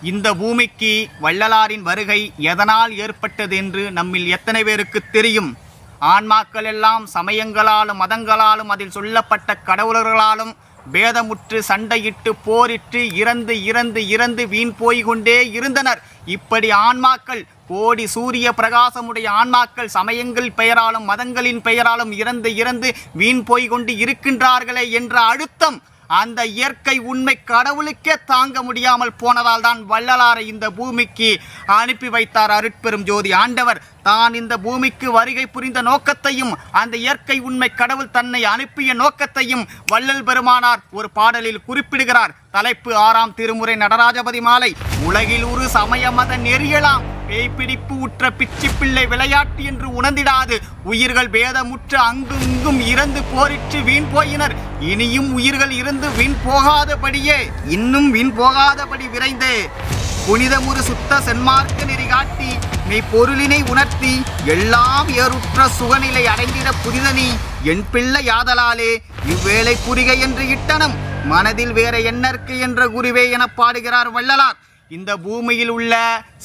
இந்த பூமிக்கு வள்ளலாரின் வருகை எதனால் ஏற்பட்டது என்று நம்மில் எத்தனை பேருக்கு தெரியும்? ஆன்மாக்கள் எல்லாம் சமயங்களாலும் மதங்களாலும் அதில் சொல்லப்பட்ட கடவுளர்களாலும் பேதமுற்று சண்டையிட்டு போரிட்டு இறந்து இறந்து இறந்து வீண் போய்கொண்டே இருந்தனர். இப்படி ஆன்மாக்கள் கோடி சூரிய பிரகாசமுடைய ஆன்மாக்கள் சமயங்கள் பெயராலும் மதங்களின் பெயராலும் இறந்து இறந்து வீண் போய்கொண்டு இருக்கின்றார்களே என்ற அழுத்தம் அந்த இயற்கை உண்மை கடவுளுக்கே தாங்க முடியாமல் போனதால் தான் வள்ளலாரை இந்த பூமிக்கு அனுப்பி வைத்தார் அருட்பெரும் ஜோதி ஆண்டவர். தான் இந்த பூமிக்கு வருகை புரிந்த நோக்கத்தையும் அந்த இயற்கை உண்மை கடவுள் தன்னை அனுப்பிய நோக்கத்தையும் வள்ளல் பெருமானார் ஒரு பாடலில் குறிப்பிடுகிறார். தலைப்பு 6ஆம் திருமுறை நடராஜபதி மாலை. உலகில் ஒரு சமய மத நெறியலாம் பேய்பிடிப்பு உற்ற பிச்சி பிள்ளை விளையாட்டு என்று உணர்ந்திடாது உயிர்கள் பேதமுற்று அங்கும் இங்கும் இறந்து போரிட்டு வீண் போயினர். இனியும் உயிர்கள் இருந்து வீண் போகாதபடியே இன்னும் வீண் போகாதபடி விரைந்து புனிதமுறு சுத்த சென்மார்க்க நெறி காட்டி மெய் பொருளினை உணர்த்தி எல்லாம் ஏறுற்ற சுகநிலை அடைந்திட புனிதனி என் பிள்ளை யாதலாலே இவ்வேளை புரிகை என்று இட்டனம் மனதில் வேற என்னற்கு என்ற குருவே என பாடுகிறார் வள்ளலார். இந்த பூமியில் உள்ள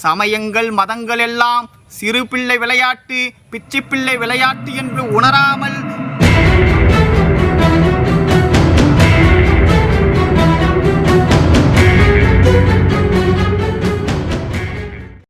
சமயங்கள் மதங்கள் எல்லாம் சிறு பிள்ளை விளையாட்டு பிச்சி பிள்ளை விளையாட்டு என்று உணராமல்